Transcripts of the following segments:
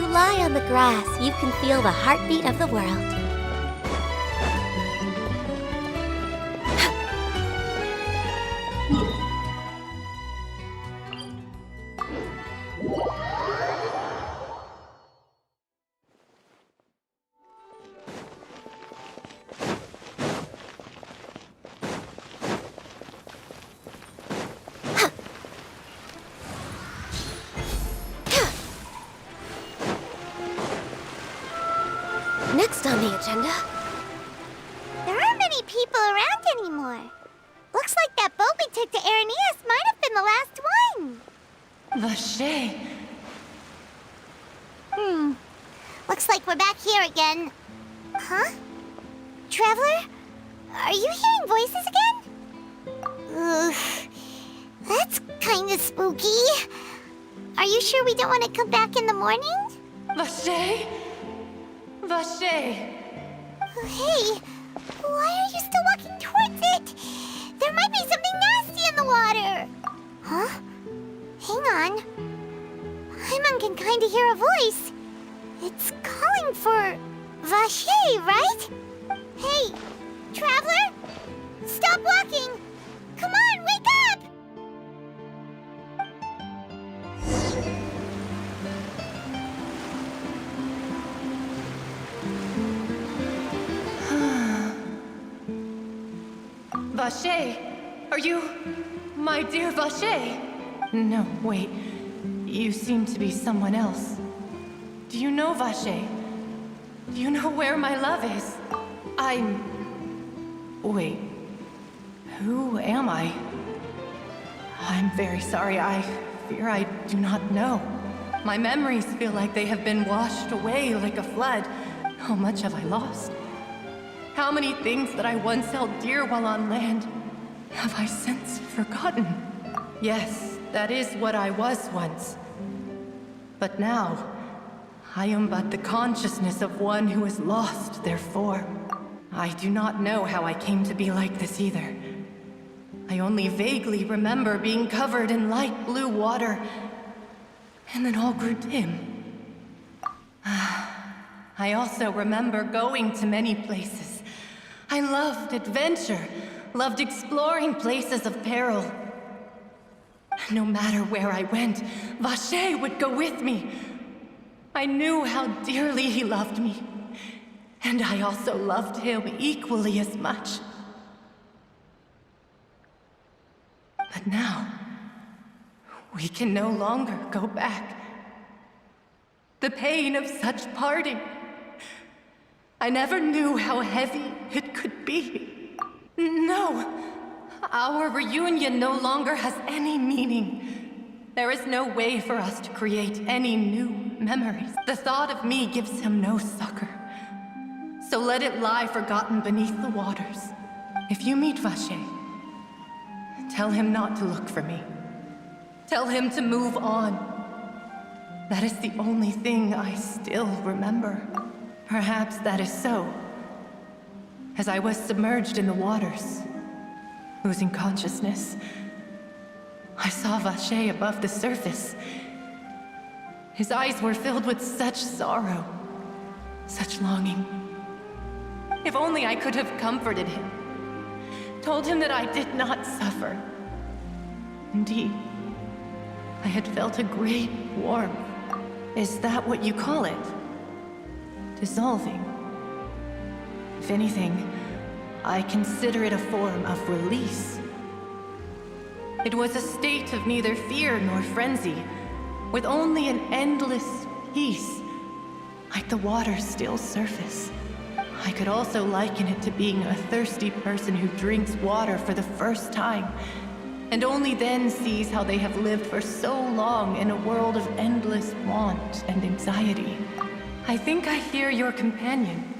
lie on the grass, you can feel the heartbeat of the world. Next on the agenda... There aren't many people around anymore. Looks like that boat we took to Araneas might have been the last one. Vache. Looks like we're back here again. Huh? Traveler? Are you hearing voices again? Ugh. That's kinda spooky. Are you sure we don't want to come back in the morning? Vache? Vache. Hey, why are you still walking towards it? There might be something nasty in the water. Huh? Hang on. Paimon can kinda hear a voice. It's calling for Vache, right? Hey, Traveler? Stop walking! Come on, wake up! Vache, are you... my dear Vache? No, wait. You seem to be someone else. Do you know Vache? Do you know where my love is? Wait. Who am I? I'm very sorry. I fear I do not know. My memories feel like they have been washed away like a flood. How much have I lost? How many things that I once held dear while on land have I since forgotten? Yes, that is what I was once. But now, I am but the consciousness of one who has lost their form. I do not know how I came to be like this either. I only vaguely remember being covered in light blue water, and then all grew dim. I also remember going to many places. I loved adventure, loved exploring places of peril. No matter where I went, Vache would go with me. I knew how dearly he loved me, and I also loved him equally as much. But now, we can no longer go back. The pain of such parting, I never knew how heavy it could be. No, our reunion no longer has any meaning. There is no way for us to create any new memories. The thought of me gives him no succor. So let it lie forgotten beneath the waters. If you meet Vache, tell him not to look for me. Tell him to move on. That is the only thing I still remember. Perhaps that is so. As I was submerged in the waters, losing consciousness, I saw Vache above the surface. His eyes were filled with such sorrow, such longing. If only I could have comforted him, told him that I did not suffer. Indeed, I had felt a great warmth. Is that what you call it? Dissolving. If anything, I consider it a form of release. It was a state of neither fear nor frenzy, with only an endless peace, like the water's still surface. I could also liken it to being a thirsty person who drinks water for the first time, and only then sees how they have lived for so long in a world of endless want and anxiety. I think I hear your companion.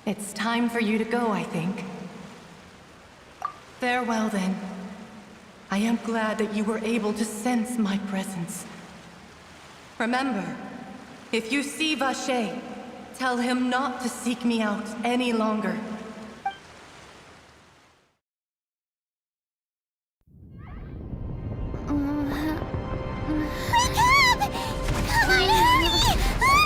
It's time for you to go, I think. Farewell, then. I am glad that you were able to sense my presence. Remember, if you see Vache, tell him not to seek me out any longer. Wake up! Come on, hurry!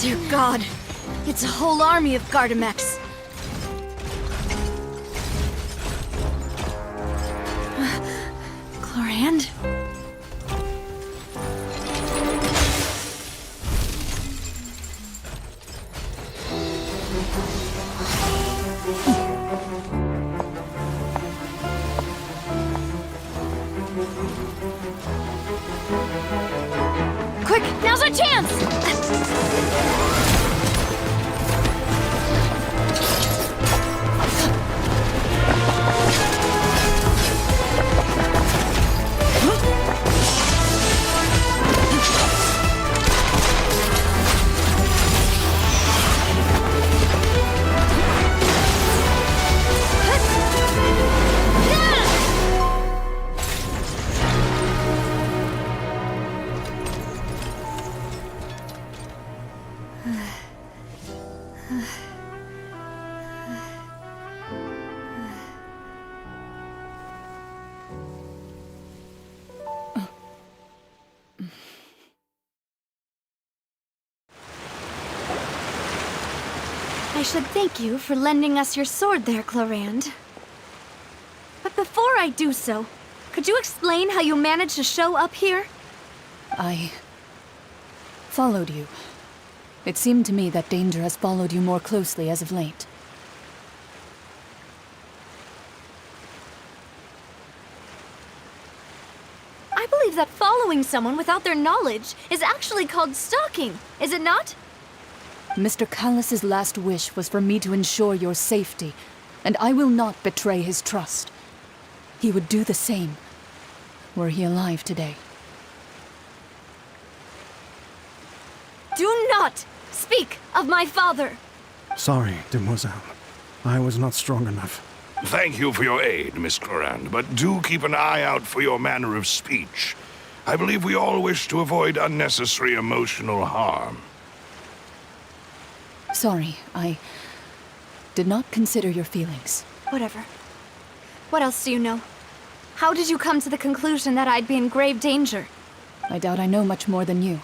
Dear God, it's a whole army of Gardamex. Chlorand? Quick, now's our chance! I should thank you for lending us your sword there, Chlorand. But before I do so, could you explain how you managed to show up here? I followed you. It seemed to me that danger has followed you more closely as of late. I believe that following someone without their knowledge is actually called stalking, is it not? Mr. Callus's last wish was for me to ensure your safety, and I will not betray his trust. He would do the same, were he alive today. Do not speak of my father! Sorry, demoiselle. I was not strong enough. Thank you for your aid, Miss Chlorand, but do keep an eye out for your manner of speech. I believe we all wish to avoid unnecessary emotional harm. Sorry, I did not consider your feelings. Whatever. What else do you know? How did you come to the conclusion that I'd be in grave danger? I doubt I know much more than you,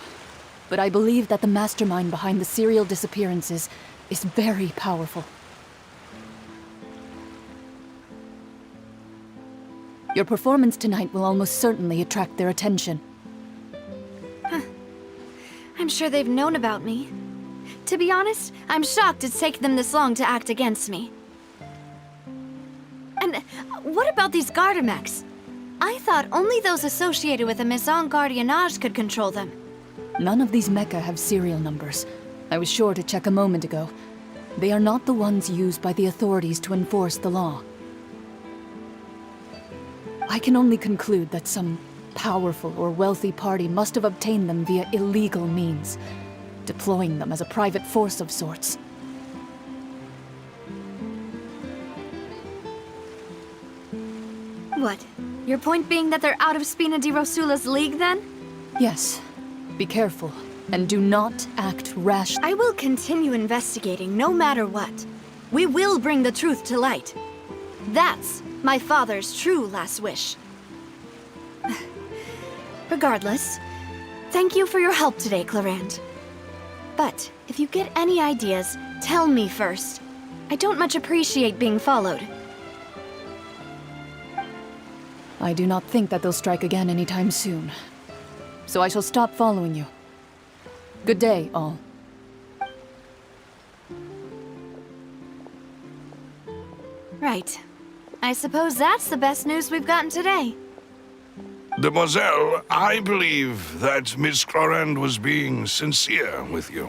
but I believe that the mastermind behind the serial disappearances is very powerful. Your performance tonight will almost certainly attract their attention. I'm sure they've known about me. To be honest, I'm shocked it's taken them this long to act against me. And what about these Gardamex? I thought only those associated with a Maison Gardiennage could control them. None of these mecha have serial numbers. I was sure to check a moment ago. They are not the ones used by the authorities to enforce the law. I can only conclude that some powerful or wealthy party must have obtained them via illegal means, deploying them as a private force of sorts. What? Your point being that they're out of Spina di Rosula's league, then? Yes. Be careful, and do not act rash. I will continue investigating no matter what. We will bring the truth to light. That's my father's true last wish. Regardless, thank you for your help today, Chlorand. But if you get any ideas, tell me first. I don't much appreciate being followed. I do not think that they'll strike again anytime soon. So I shall stop following you. Good day, all. Right. I suppose that's the best news we've gotten today. Demoiselle, I believe that Miss Chlorand was being sincere with you.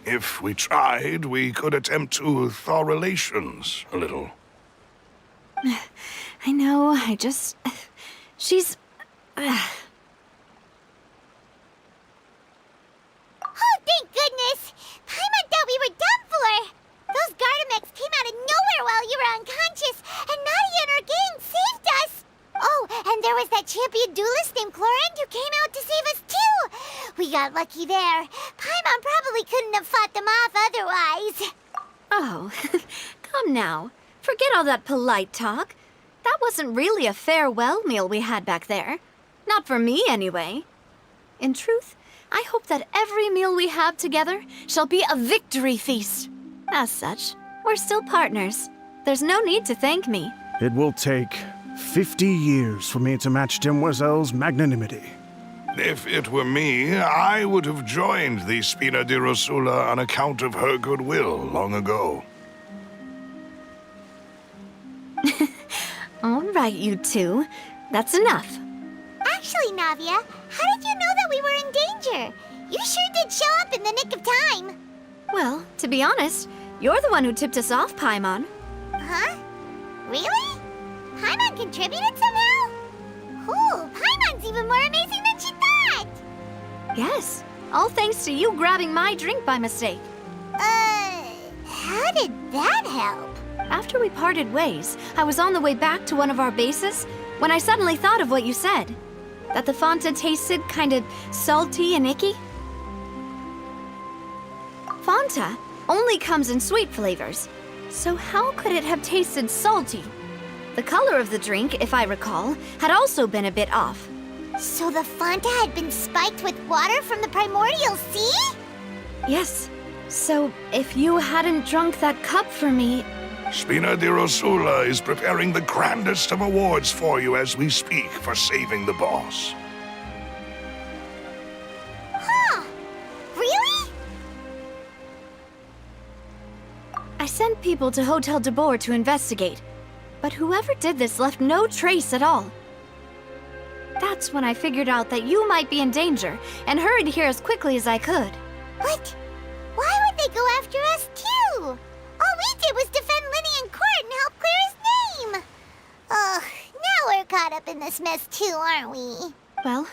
If we tried, we could attempt to thaw relations a little. I know, she's... Oh, thank goodness! Paimon thought we were done for! Those Gardamex came out of nowhere while you were unconscious, and Nadia and her gang saved us! Oh, and there was that champion duelist named Chlorand who came out to save us too! We got lucky there. Paimon probably couldn't have fought them off otherwise. Oh, come now. Forget all that polite talk. That wasn't really a farewell meal we had back there. Not for me, anyway. In truth, I hope that every meal we have together shall be a victory feast. As such, we're still partners. There's no need to thank me. It will take 50 years for me to match Demoiselle's magnanimity. If it were me, I would have joined the Spina di Rosula on account of her goodwill long ago. All right, you two. That's enough. Actually, Navia, how did you know that we were in danger? You sure did show up in the nick of time. Well, to be honest, you're the one who tipped us off, Paimon. Huh? Really? Paimon contributed somehow? Ooh, Paimon's even more amazing than she thought! Yes, all thanks to you grabbing my drink by mistake. How did that help? After we parted ways, I was on the way back to one of our bases when I suddenly thought of what you said. That the Fanta tasted kind of salty and icky. Fanta only comes in sweet flavors, so how could it have tasted salty? The color of the drink, if I recall, had also been a bit off. So the Fanta had been spiked with water from the primordial sea? Yes, so if you hadn't drunk that cup for me... Spina di Rosula is preparing the grandest of awards for you as we speak for saving the boss. Huh? Really? I sent people to Hotel de Boer to investigate, but whoever did this left no trace at all. That's when I figured out that you might be in danger and hurried here as quickly as I could. What? Why would they go after us too? All we did was defend Linny in court and help clear his name. Ugh, now we're caught up in this mess too, aren't we? Well,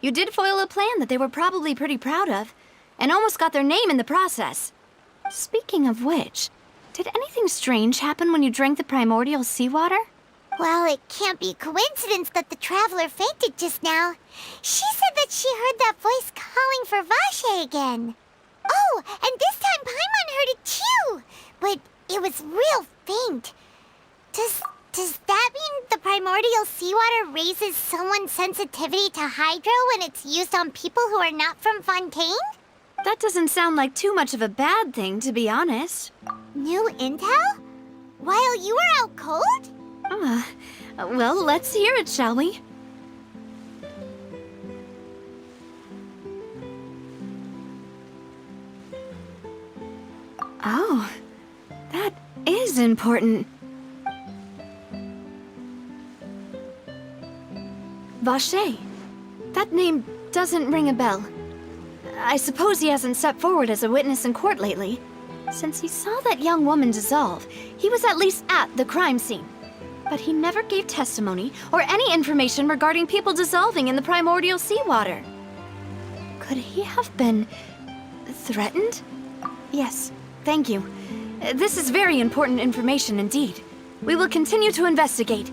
you did foil a plan that they were probably pretty proud of, and almost got their name in the process. Speaking of which, did anything strange happen when you drank the primordial seawater? Well, it can't be a coincidence that the traveler fainted just now. She said that she heard that voice calling for Vache again. Oh, and this time Paimon heard it too, but it was real faint. Does that mean the primordial seawater raises someone's sensitivity to hydro when it's used on people who are not from Fontaine? That doesn't sound like too much of a bad thing, to be honest. New intel? While you were out cold? Well, let's hear it, shall we? Oh, that is important. Vache. That name doesn't ring a bell. I suppose he hasn't stepped forward as a witness in court lately. Since he saw that young woman dissolve, he was at least at the crime scene. But he never gave testimony or any information regarding people dissolving in the primordial seawater. Could he have been threatened? Yes, thank you. This is very important information indeed. We will continue to investigate.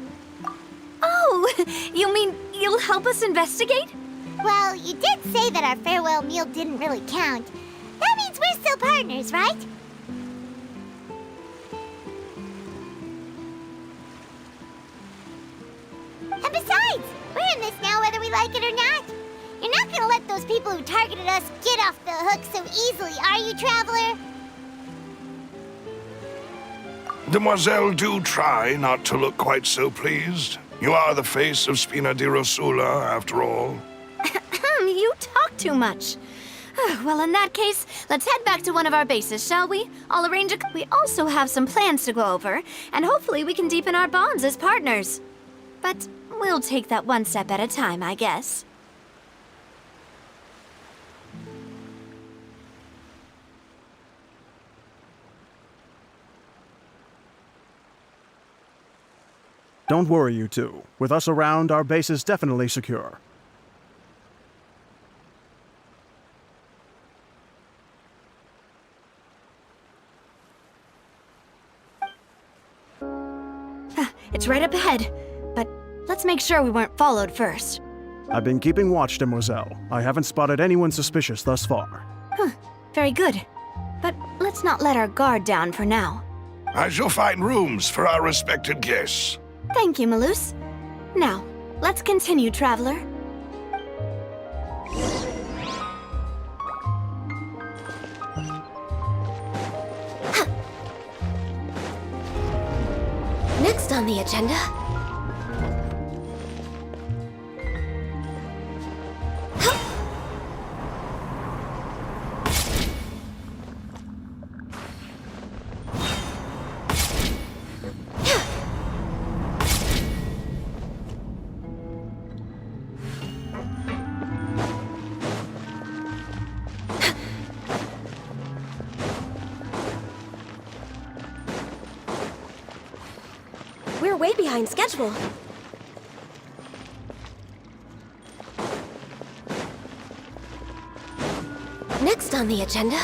Oh, you mean you'll help us investigate? Well, you did say that our farewell meal didn't really count. That means we're still partners, right? And besides, we're in this now whether we like it or not. You're not gonna let those people who targeted us get off the hook so easily, are you, Traveler? Demoiselle, do try not to look quite so pleased. You are the face of Spina di Rosula, after all. You talk too much. Well, in that case, let's head back to one of our bases, shall we? I'll arrange a... We also have some plans to go over, and hopefully we can deepen our bonds as partners. But we'll take that one step at a time, I guess. Don't worry, you two. With us around, our base is definitely secure. It's right up ahead, but let's make sure we weren't followed first. I've been keeping watch, Demoiselle. I haven't spotted anyone suspicious thus far. Very good. But let's not let our guard down for now. I shall find rooms for our respected guests. Thank you, Malus. Now, let's continue, Traveler. Next on the agenda... We're way behind schedule. Next on the agenda...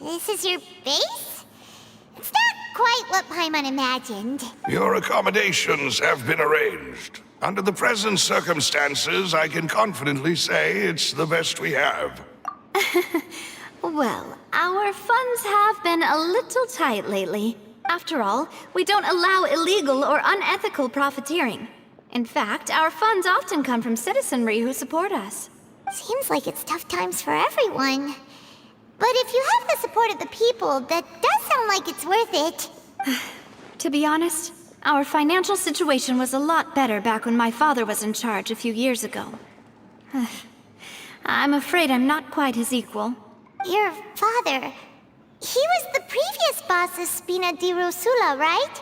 This is your base? It's not quite what Paimon imagined. Your accommodations have been arranged. Under the present circumstances, I can confidently say it's the best we have. Well, our funds have been a little tight lately. After all, we don't allow illegal or unethical profiteering. In fact, our funds often come from citizenry who support us. Seems like it's tough times for everyone. But if you have the support of the people, that does sound like it's worth it. To be honest, our financial situation was a lot better back when my father was in charge a few years ago. I'm afraid I'm not quite his equal. Your father... he was the previous boss of Spina di Rosula, right?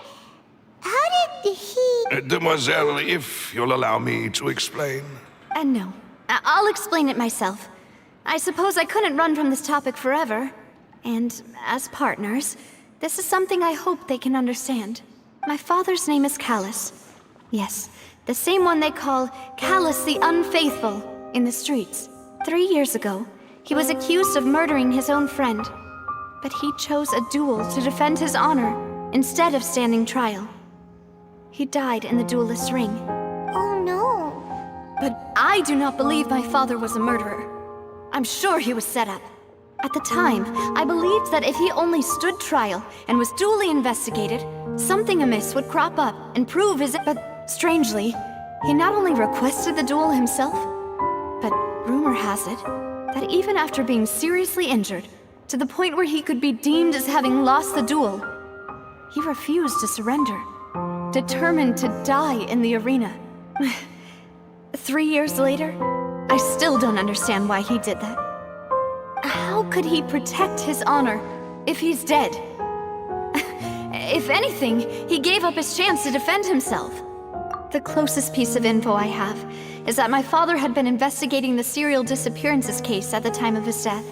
How did he... Demoiselle, if you'll allow me to explain. No. I'll explain it myself. I suppose I couldn't run from this topic forever. And as partners, this is something I hope they can understand. My father's name is Callus. Yes, the same one they call Callus the Unfaithful in the streets. 3 years ago, he was accused of murdering his own friend. But he chose a duel to defend his honor instead of standing trial. He died in the duelist's ring. Oh no. But I do not believe my father was a murderer. I'm sure he was set up. At the time, I believed that if he only stood trial and was duly investigated, something amiss would crop up and prove his... But strangely, he not only requested the duel himself, but rumor has it that even after being seriously injured, to the point where he could be deemed as having lost the duel, he refused to surrender, determined to die in the arena. 3 years later, I still don't understand why he did that. How could he protect his honor if he's dead? If anything, he gave up his chance to defend himself. The closest piece of info I have is that my father had been investigating the serial disappearances case at the time of his death.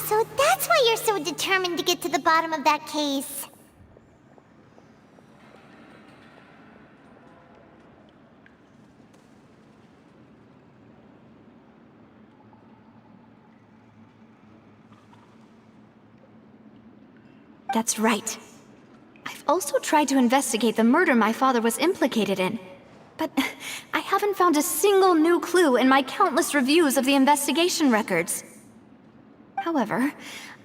So that's why you're so determined to get to the bottom of that case. That's right. I've also tried to investigate the murder my father was implicated in, but I haven't found a single new clue in my countless reviews of the investigation records. However,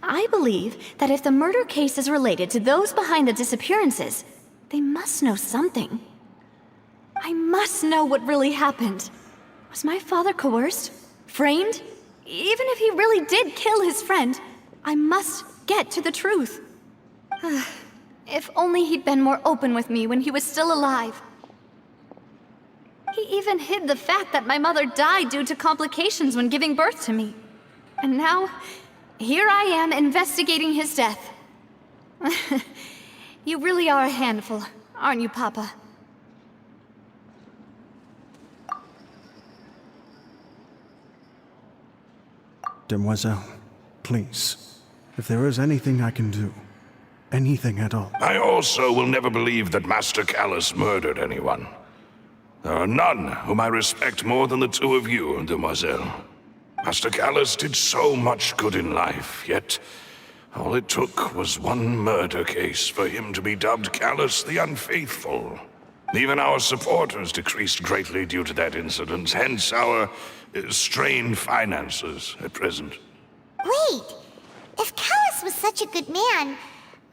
I believe that if the murder case is related to those behind the disappearances, they must know something. I must know what really happened. Was my father coerced? Framed? Even if he really did kill his friend, I must get to the truth. If only he'd been more open with me when he was still alive. He even hid the fact that my mother died due to complications when giving birth to me. And now, here I am investigating his death. You really are a handful, aren't you, Papa? Demoiselle, please, if there is anything I can do, anything at all. I also will never believe that Master Callus murdered anyone. There are none whom I respect more than the two of you, Demoiselle. Master Callus did so much good in life, yet all it took was one murder case for him to be dubbed Callus the Unfaithful. Even our supporters decreased greatly due to that incident, hence our strained finances at present. Wait, if Callus was such a good man,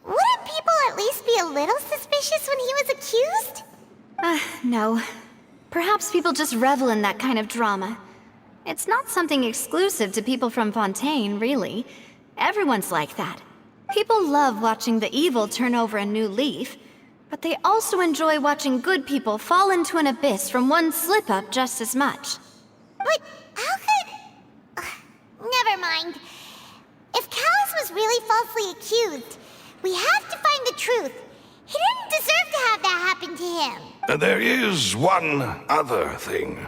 wouldn't people at least be a little suspicious when he was accused? No. Perhaps people just revel in that kind of drama. It's not something exclusive to people from Fontaine, really. Everyone's like that. People love watching the evil turn over a new leaf, but they also enjoy watching good people fall into an abyss from one slip-up just as much. But how could... never mind. If Callus was really falsely accused, we have to find the truth. He didn't deserve to have that happen to him. There is one other thing.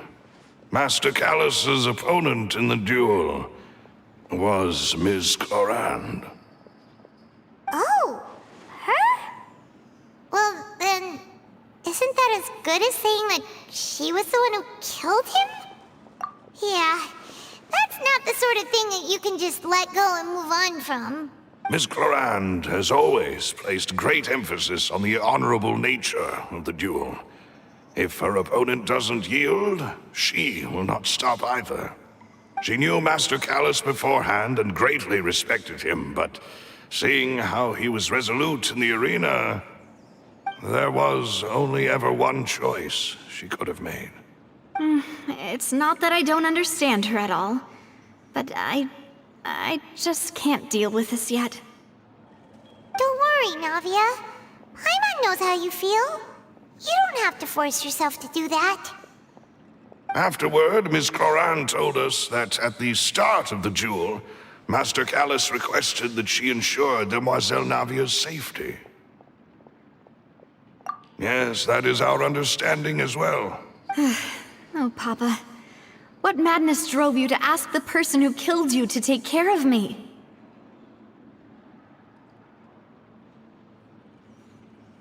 Master Callus's opponent in the duel was Ms. Clorand. Oh, her? Well, then, isn't that as good as saying that she was the one who killed him? Yeah, that's not the sort of thing that you can just let go and move on from. Ms. Clorand has always placed great emphasis on the honorable nature of the duel. If her opponent doesn't yield, she will not stop either. She knew Master Callus beforehand and greatly respected him, but seeing how he was resolute in the arena, there was only ever one choice she could have made. It's not that I don't understand her at all, but I just can't deal with this yet. Don't worry, Navia. Paimon knows how you feel. You don't have to force yourself to do that. Afterward, Ms. Clorand told us that at the start of the duel, Master Callus requested that she ensure Demoiselle Navia's safety. Yes, that is our understanding as well. Oh, Papa. What madness drove you to ask the person who killed you to take care of me?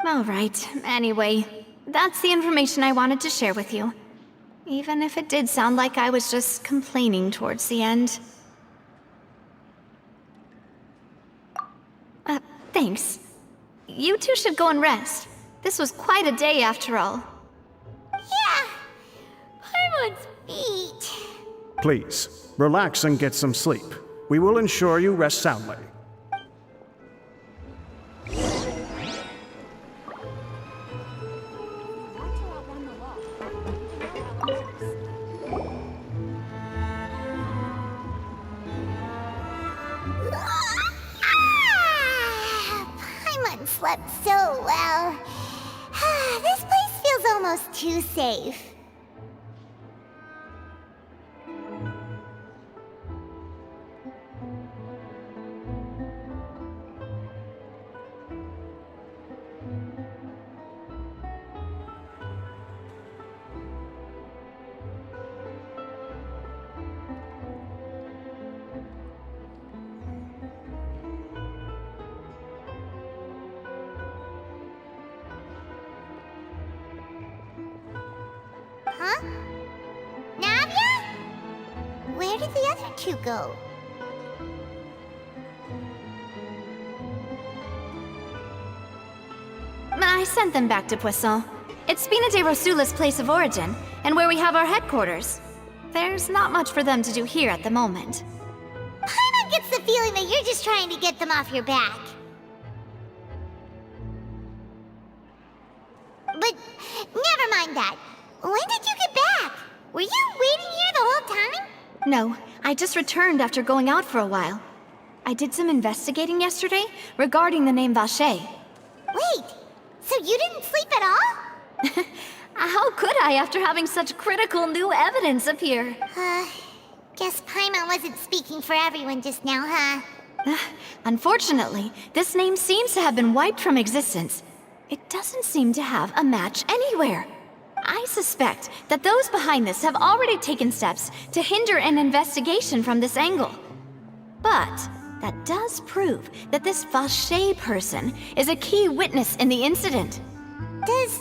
All right, anyway, that's the information I wanted to share with you. Even if it did sound like I was just complaining towards the end. Thanks. You two should go and rest. This was quite a day after all. Yeah, Paimon's feet. Please, relax and get some sleep. We will ensure you rest soundly. Paimon slept so well. This place feels almost too safe. Huh? Navia? Where did the other two go? I sent them back to Poisson. It's Spina de Rosula's place of origin, and where we have our headquarters. There's not much for them to do here at the moment. Paimon gets the feeling that you're just trying to get them off your back. But never mind that. When did you get back? Were you waiting here the whole time? No, I just returned after going out for a while. I did some investigating yesterday regarding the name Vacher. Wait, so you didn't sleep at all? How could I after having such critical new evidence appear? Guess Paimon wasn't speaking for everyone just now, huh? Unfortunately, this name seems to have been wiped from existence. It doesn't seem to have a match anywhere. I suspect that those behind this have already taken steps to hinder an investigation from this angle. But that does prove that this Vacher person is a key witness in the incident. Does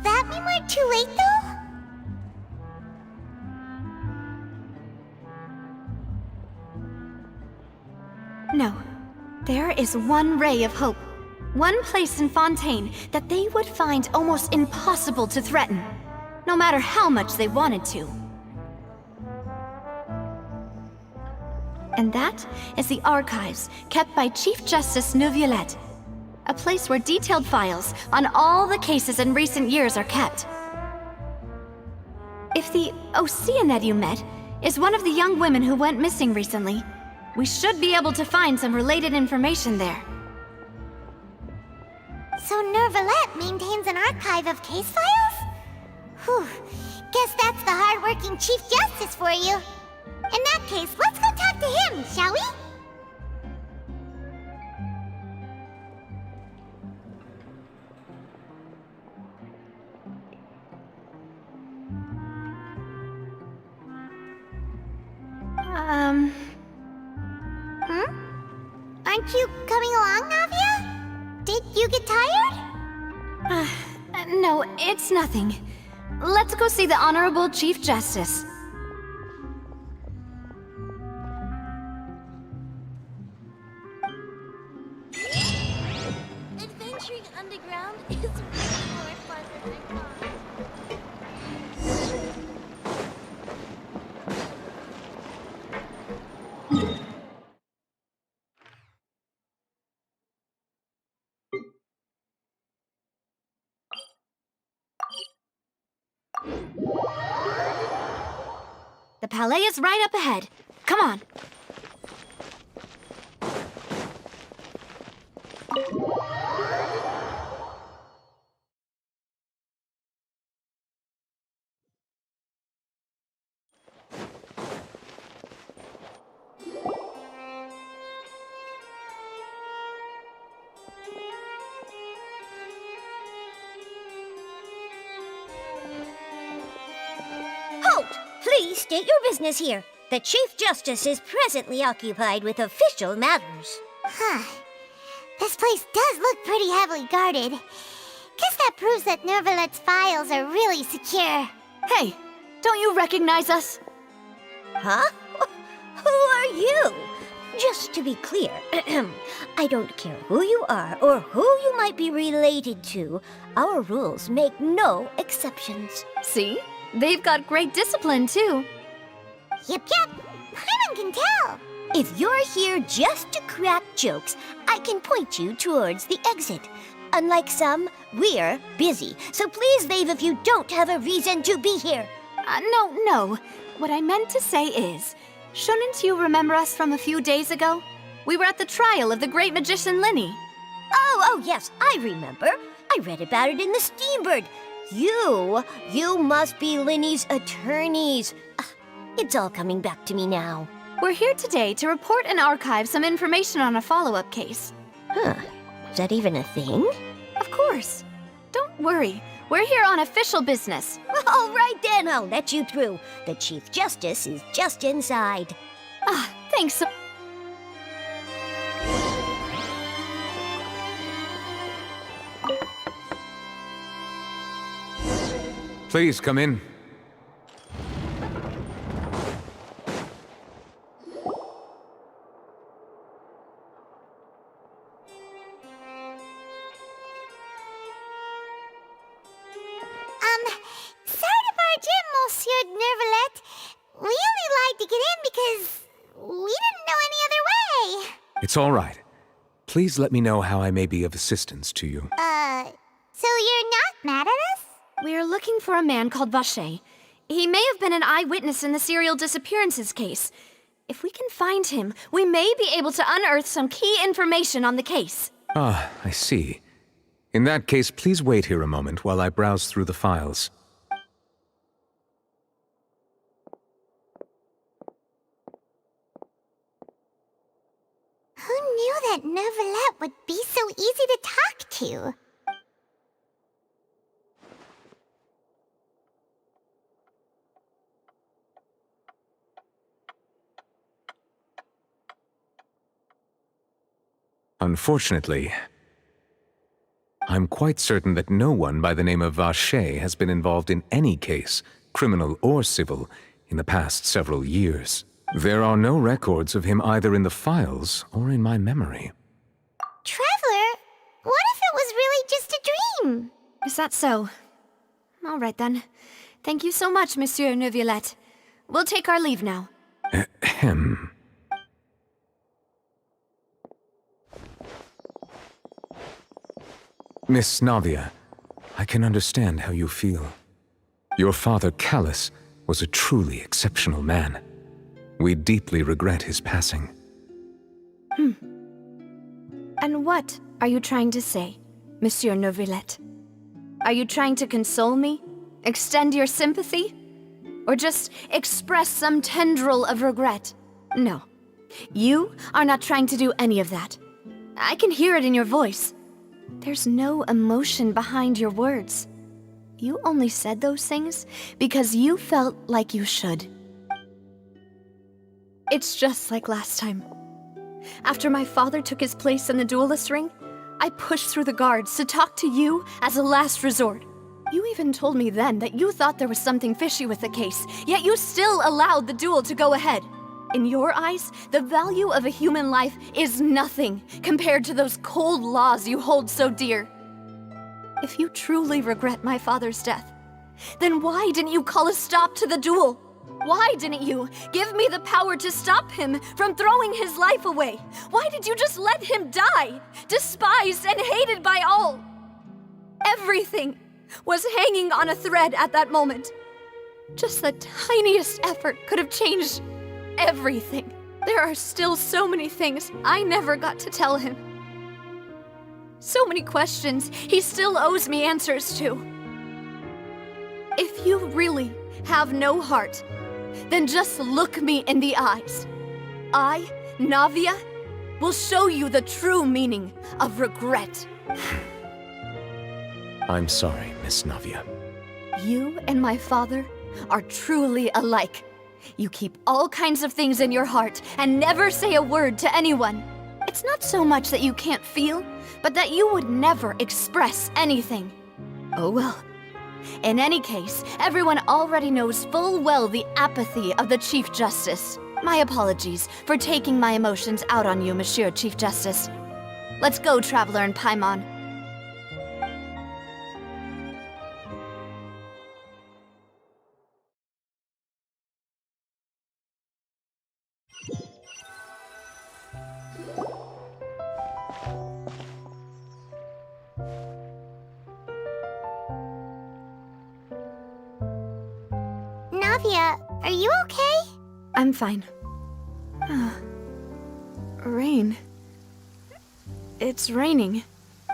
that mean we're too late, though? There is one ray of hope. One place in Fontaine that they would find almost impossible to threaten, no matter how much they wanted to. And that is the archives kept by Chief Justice Neuvillette, a place where detailed files on all the cases in recent years are kept. If the Oceanette you met is one of the young women who went missing recently, we should be able to find some related information there. So Neuvillette maintains an archive of case files? Whew. Guess that's the hard-working Chief Justice for you. In that case, let's go talk to him, shall we? Aren't you coming along, Navia? Did you get tired? No, it's nothing. Let's go see the Honorable Chief Justice. Adventuring underground is really more fun than I thought. The Palais is right up ahead. Come on. Halt! Please state your business here. The Chief Justice is presently occupied with official matters. Huh. This place does look pretty heavily guarded. Guess that proves that Neuvillette's files are really secure. Hey, don't you recognize us? Huh? Who are you? Just to be clear, I don't care who you are or who you might be related to. Our rules make no exceptions. See? They've got great discipline, too. Yep. Paimon can tell. If you're here just to crack jokes, I can point you towards the exit. Unlike some, we're busy, so please leave if you don't have a reason to be here. No. What I meant to say is, shouldn't you remember us from a few days ago? We were at the trial of the great magician Linny. Oh, yes, I remember. I read about it in the Steambird. You must be Linny's attorneys. It's all coming back to me now. We're here today to report and archive some information on a follow-up case. Huh. Is that even a thing? Of course. Don't worry. We're here on official business. All right then, I'll let you through. The Chief Justice is just inside. Thanks. Please come in. Sorry to barge in, Monsieur Neuvillette. We only lied to get in because we didn't know any other way. It's all right. Please let me know how I may be of assistance to you. So you're not mad at us? We're looking for a man called Vacher. He may have been an eyewitness in the serial disappearances case. If we can find him, we may be able to unearth some key information on the case. Ah, I see. In that case, please wait here a moment while I browse through the files. Who knew that Neuvillette would be so easy to talk to? Unfortunately, I'm quite certain that no one by the name of Vacher has been involved in any case, criminal or civil, in the past several years. There are no records of him either in the files or in my memory. Traveler, what if it was really just a dream? Is that so? All right then. Thank you so much, Monsieur Neuvillette. We'll take our leave now. Ahem. Miss Navia, I can understand how you feel. Your father, Callus, was a truly exceptional man. We deeply regret his passing. And what are you trying to say, Monsieur Neuvillette? Are you trying to console me? Extend your sympathy? Or just express some tendril of regret? No. You are not trying to do any of that. I can hear it in your voice. There's no emotion behind your words. You only said those things because you felt like you should. It's just like last time. After my father took his place in the duelist ring, I pushed through the guards to talk to you as a last resort. You even told me then that you thought there was something fishy with the case, yet you still allowed the duel to go ahead. In your eyes, the value of a human life is nothing compared to those cold laws you hold so dear. If you truly regret my father's death, then why didn't you call a stop to the duel? Why didn't you give me the power to stop him from throwing his life away? Why did you just let him die, despised and hated by all? Everything was hanging on a thread at that moment. Just the tiniest effort could have changed everything. There are still so many things I never got to tell him. So many questions he still owes me answers to. If you really have no heart, then just look me in the eyes. I, Navia, will show you the true meaning of regret. I'm sorry, Miss Navia. You and my father are truly alike. You keep all kinds of things in your heart and never say a word to anyone. It's not so much that you can't feel, but that you would never express anything. Oh well. In any case, everyone already knows full well the apathy of the Chief Justice. My apologies for taking my emotions out on you, Monsieur Chief Justice. Let's go, Traveler and Paimon. Navia, are you okay? I'm fine. Rain. It's raining.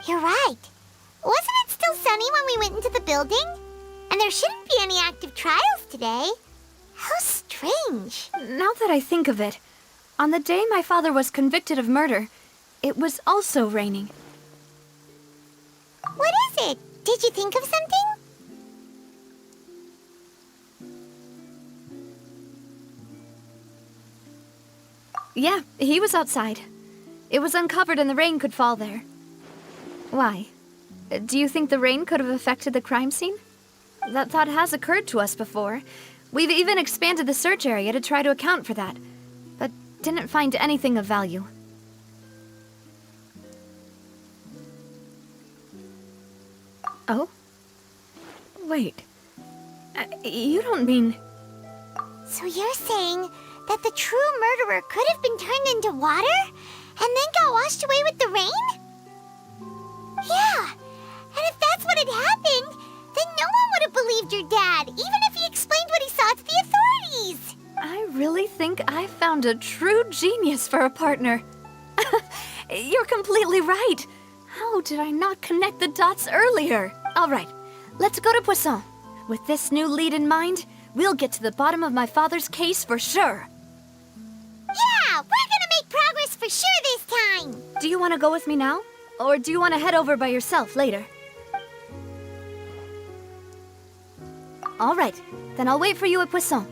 You're right. Wasn't it still sunny when we went into the building? And there shouldn't be any active trials today. How strange. Now that I think of it, on the day my father was convicted of murder, it was also raining. What is it? Did you think of something? Yeah, he was outside. It was uncovered and the rain could fall there. Why? Do you think the rain could have affected the crime scene? That thought has occurred to us before. We've even expanded the search area to try to account for that, but didn't find anything of value. Oh? Wait. You don't mean... So you're saying that the true murderer could have been turned into water and then got washed away with the rain? Yeah, and if that's what had happened, then no one would have believed your dad, even if he explained what he saw to the authorities. I really think I found a true genius for a partner. You're completely right. How did I not connect the dots earlier? All right, let's go to Poisson. With this new lead in mind, we'll get to the bottom of my father's case for sure. Yeah, we're gonna make progress for sure this time. Do you want to go with me now? Or do you want to head over by yourself later? All right, then I'll wait for you at Poisson.